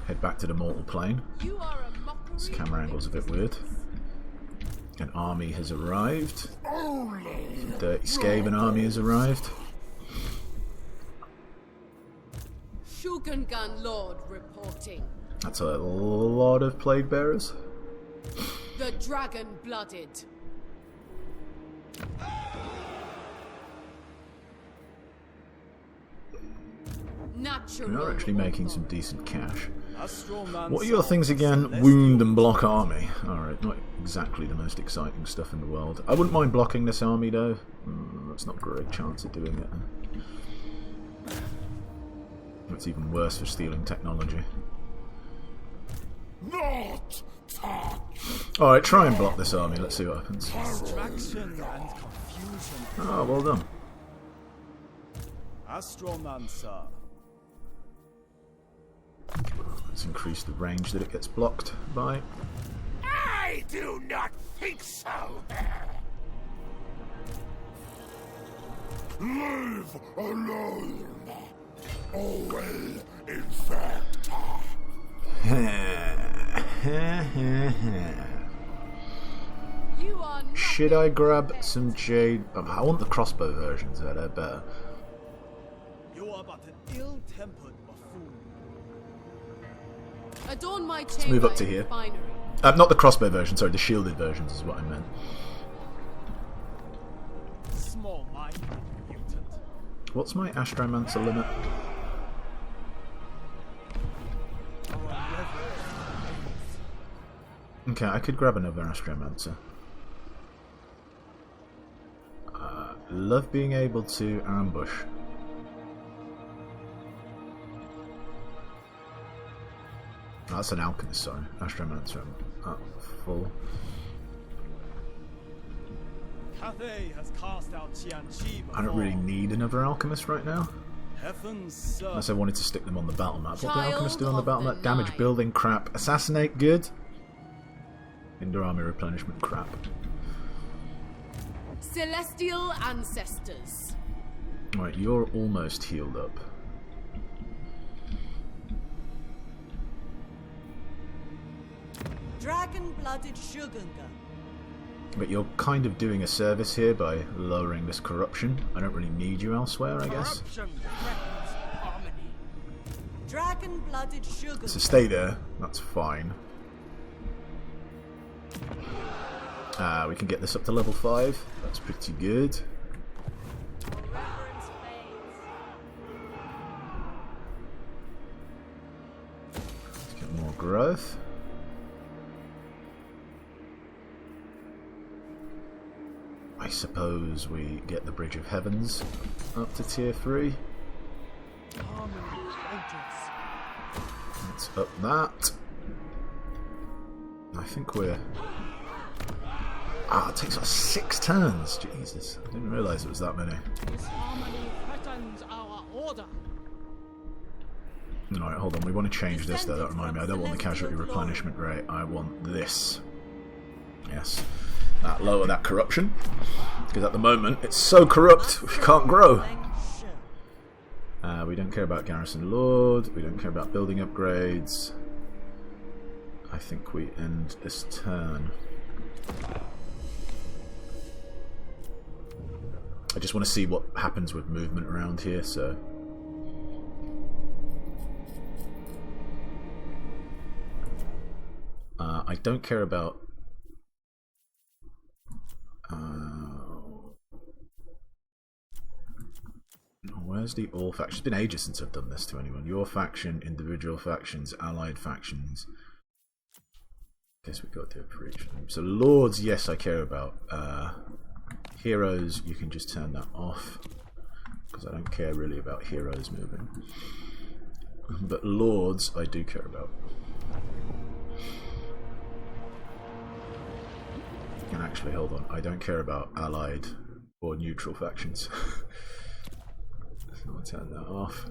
Head back to the mortal plane. This camera angle's a bit weird. An army has arrived. Some dirty Skaven army has arrived. Shogungan Lord reporting. That's a lot of plague bearers. The dragon blooded. Natural. We are actually making some decent cash. What are your things again? Wound and block army. Alright, not exactly the most exciting stuff in the world. I wouldn't mind blocking this army though. That's not a great chance of doing it. It's even worse for stealing technology. Not touch. Alright, try and block this army. Let's see what happens. Distraction and confusion. Oh, well done. Astromancer. Let's increase the range that it gets blocked by. I do not think so. Leave alone. Always infect. You are Should I grab some jade? I want the crossbow versions, they're better. You are but an ill-tempered buffoon. adorn my Let's move up to here. Not the crossbow version, sorry, the shielded versions is what I meant. Small mind, mutant. What's my Astromancer limit? Okay, I could grab another Astromancer. Love being able to ambush. Oh, that's an Alchemist, sorry. Astromancer, I'm full. Cathay has cast out Qianqi I don't really need another Alchemist right now. Heavens, Unless I wanted to stick them on the battle map. What do the Alchemists do on the Child battle of map? the Damage night. building, crap. Assassinate, good. Indoor army replenishment, crap. Celestial ancestors. Right, you're almost healed up. Dragon-blooded Shogunga. But you're kind of doing a service here by lowering this corruption. I don't really need you elsewhere, I guess. Corruption threatens harmony. Dragon-blooded Shogunga. So stay there, that's fine. We can get this up to level 5. That's pretty good. Let's get more growth. I suppose we get the Bridge of Heavens up to tier 3. Let's up that. I think we're... it takes us 6 turns. Jesus, I didn't realise it was that many. This harmony threatens our order. Alright, hold on. We want to change this though. That reminds me. I don't want the casualty replenishment rate. I want this. Yes. Lower that corruption. Because at the moment, it's so corrupt, we can't grow. We don't care about Garrison Lord. We don't care about building upgrades. I think we end this turn. I just want to see what happens with movement around here, so... I don't care about... Where's the all faction? It's been ages since I've done this to anyone. Your faction, individual factions, allied factions. Guess we've got to do it for each of them. So Lords, yes, I care about. Heroes, you can just turn that off, because I don't care really about heroes moving. But Lords, I do care about. And actually, hold on, I don't care about allied or neutral factions. So I'll turn that off.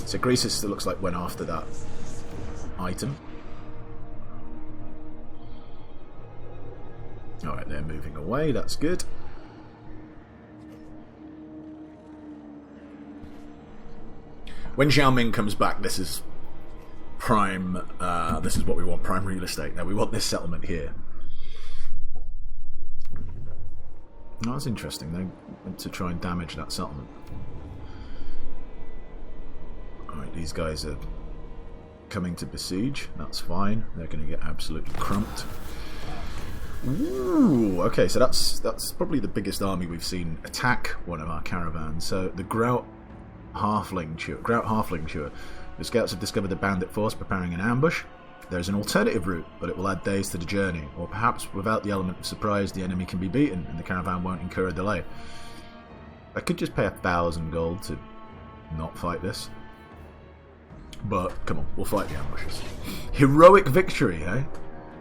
So Greasus still looks like went after that item. Alright, they're moving away, that's good. When Zhao Ming comes back, this is prime, this is what we want, prime real estate. Now we want this settlement here. Oh, that's interesting, they want to try and damage that settlement. Alright, these guys are coming to besiege, that's fine. They're going to get absolutely crumped. Ooh, okay, so that's probably the biggest army we've seen attack one of our caravans. So the Grout Halfling Tour. The scouts have discovered the bandit force preparing an ambush. There's an alternative route, but it will add days to the journey. Or perhaps without the element of surprise, the enemy can be beaten and the caravan won't incur a delay. I could just pay 1,000 gold to not fight this. But, come on, we'll fight the ambushes. Heroic victory, eh?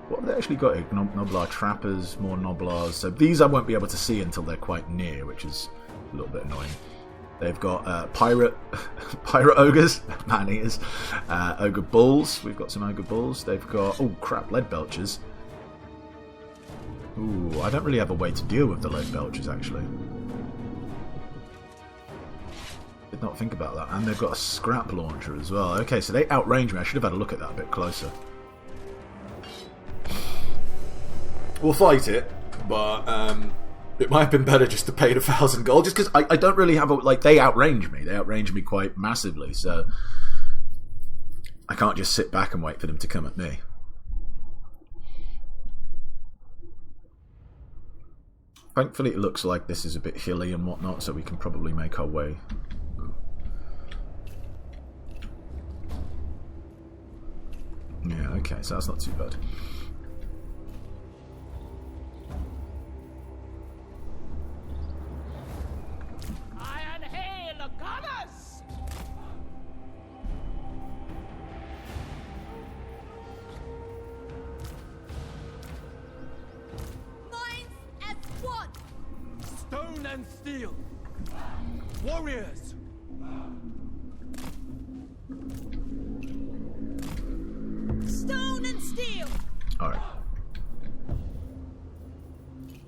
What have they actually got here? Noblar trappers, more Noblars. So these I won't be able to see until they're quite near, which is a little bit annoying. They've got pirate ogres, man-eaters, ogre bulls. We've got some ogre bulls. They've got, oh crap, lead belchers. Ooh, I don't really have a way to deal with the lead belchers, actually. Did not think about that. And they've got a scrap launcher as well. Okay, so they outrange me. I should have had a look at that a bit closer. We'll fight it, but it might have been better just to pay the 1,000 gold, just because I don't really have a, like, they outrange me. They outrange me quite massively, so I can't just sit back and wait for them to come at me. Thankfully it looks like this is a bit hilly and whatnot, so we can probably make our way. Yeah, okay, so that's not too bad. Iron hail, gunners! Minds as one! Stone and steel! Warriors! Stone and steel! Alright.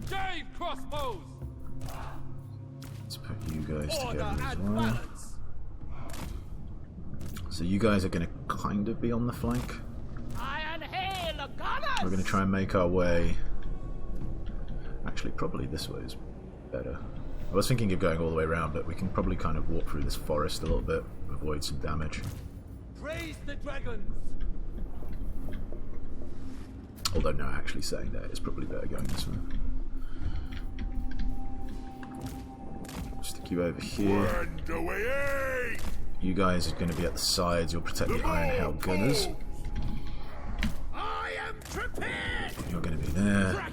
Jade crossbows! Let's put you guys Order together as and well. balance! So you guys are going to kind of be on the flank. Iron hail, gunners! We're going to try and make our way... Actually, probably this way is better. I was thinking of going all the way around, but we can probably kind of walk through this forest a little bit, avoid some damage. Praise the dragons! Although, no, actually saying that, it's probably better going this way. Stick you over here. You guys are going to be at the sides. You'll protect the Iron Hail Gunners. I am prepared! You're going to be there.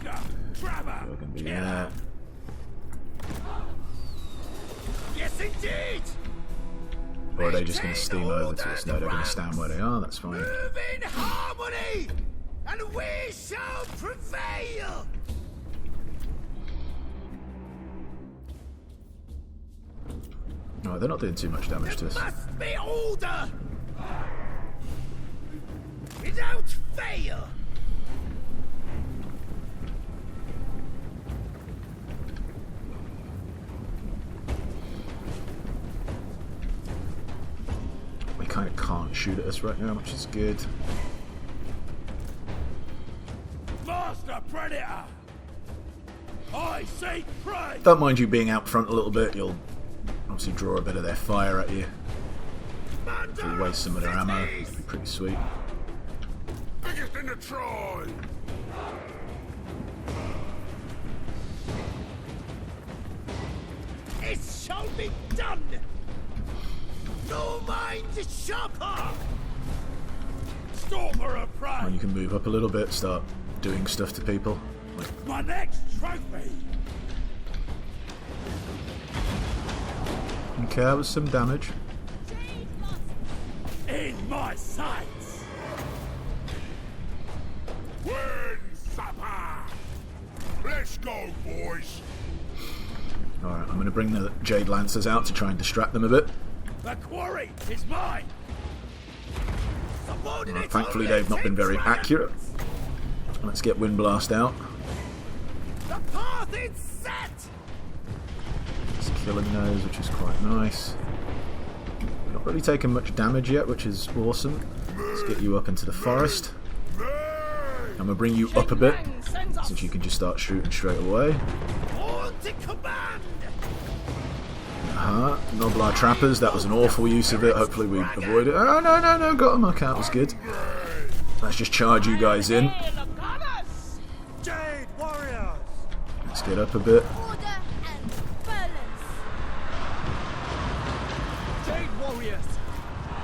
You're going to be there. Yes, indeed! Or are they just going to steam over to us? No, they're going to stand where they are. That's fine. Move in harmony, and we shall prevail! No, they're not doing too much damage to us. There must be order! Without fail! They kind of can't shoot at us right now, which is good. Master Predator! I seek prey! Don't mind you being out front a little bit. You'll obviously draw a bit of their fire at you. If you waste some of their ammo, that'd be pretty sweet. Biggest in the tribe! It shall be done! No mind sharper! Stormer of pride! And you can move up a little bit, start doing stuff to people. My next trophy! Okay, that was some damage. In my sights! Win, supper! Let's go, boys! Alright, I'm going to bring the Jade Lancers out to try and distract them a bit. The quarry is mine! Right, thankfully they've not been very accurate. Let's get Windblast out. The path is set! It's killing those, which is quite nice. Not really taken much damage yet, which is awesome. Let's get you up into the forest. I'm going to bring you up a bit, since you can just start shooting straight away. All to command! Noblar Trappers, that was an awful use of it. Hopefully we avoid it. Oh, no, got him. Okay, that was good. Let's just charge you guys in. Jade warriors! Let's get up a bit. Order and balance. Jade warriors!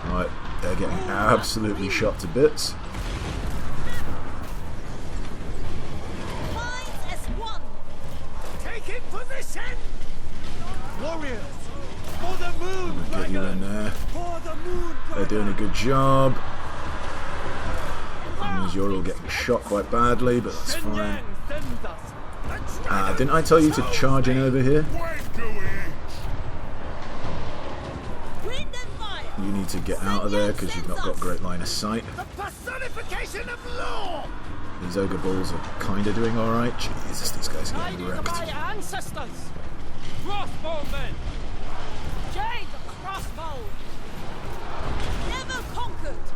Right, they're getting absolutely shot to bits. Minds as one. Taking position! Warriors! For the moon! Get you in there. For the moon! They're doing a good job. That means you're all getting shot quite badly, but that's fine. Didn't I tell you to charge in over here? Wind and fire. You need to get out of there because you've not got great line of sight. The personification of law! These ogre balls are kind of doing alright. Jesus, these guys are getting wrecked. ancestors! Crossbowmen! Jade crossbow. Never conquered.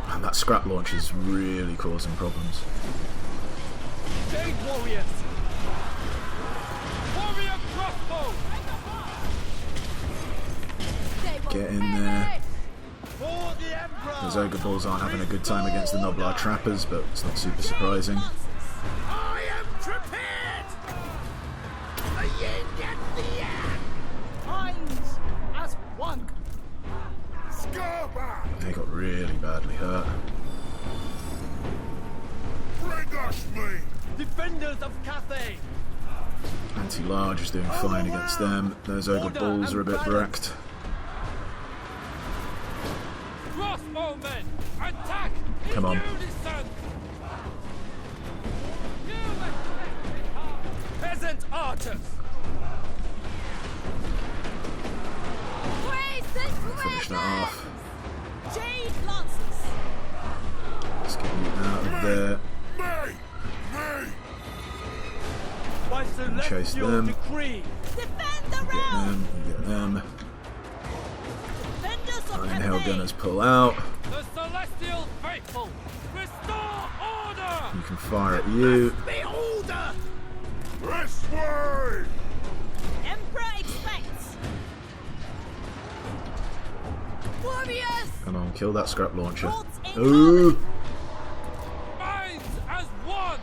And that scrap launch is really causing problems. Jade warriors! Warrior crossbow! Get in there. For the Emperor! Those ogre balls aren't having a good time against the Noblar Trappers, but it's not super surprising. I am prepared! The yin and the yang! Minds as one. Scarback! They got really badly hurt. Bring us me! Defenders of Cathay! Anti-Large is doing fine against them. Those ogre balls are a bit wrecked. Crossbowmen! Attack! Come on. Unison! Peasant archers! Finish that off. Jade lancers. Let's get you out of there. Me! By Chase celestial them. decree! Defend the Get realm. them. Get them. Defenders of Iron Hell Cathay. Gunners pull out. The celestial faithful! Restore order! You can fire at you. Beholder! This way! Emperor expects. Warriors. Come on, kill that scrap launcher. Lords in Ooh! Minds as one!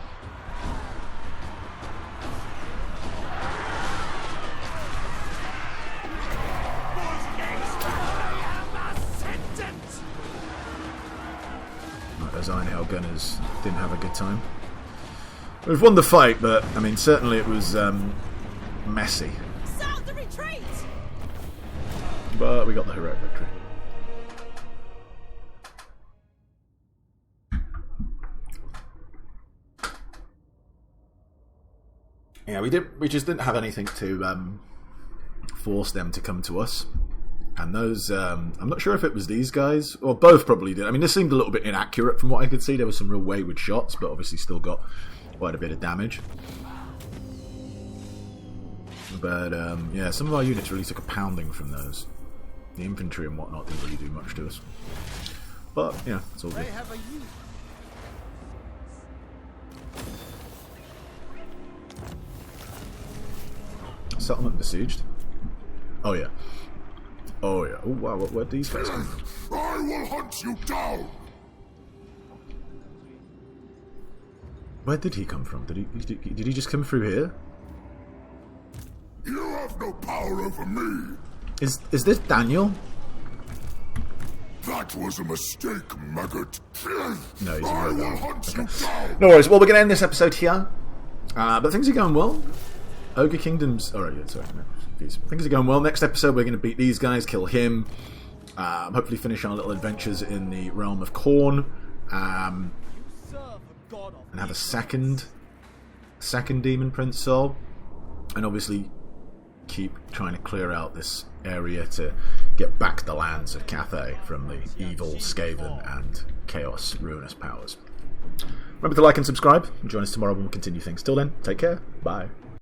I am Ascendant! Right, those Iron Hell Gunners didn't have a good time. We've won the fight, but I mean, certainly it was messy. Sound the retreat. But we got the heroic victory. Yeah, we just didn't have anything to force them to come to us. And those, I'm not sure if it was these guys, or both probably did. I mean, this seemed a little bit inaccurate from what I could see. There were some real wayward shots, but obviously still got quite a bit of damage. But, yeah, some of our units really took a pounding from those. The infantry and whatnot didn't really do much to us. But, yeah, it's all good. They have a youth. Settlement besieged. Oh, yeah. Oh, yeah. Oh, wow, where'd these guys come from? I will hunt you down! Where did he come from? Did he just come through here? You have no power over me. Is this Daniel? That was a mistake, maggot. No, he's I a will robot. hunt you down. No worries. Well, we're going to end this episode here. But things are going well. Ogre Kingdoms... Alright, sorry. No, things are going well. Next episode, we're going to beat these guys, kill him. Hopefully finish our little adventures in the realm of Khorne. And have a second Demon Prince soul. And obviously keep trying to clear out this area to get back the lands of Cathay from the evil, Skaven, and Chaos ruinous powers. Remember to like and subscribe, and join us tomorrow when we continue things. Till then, take care. Bye.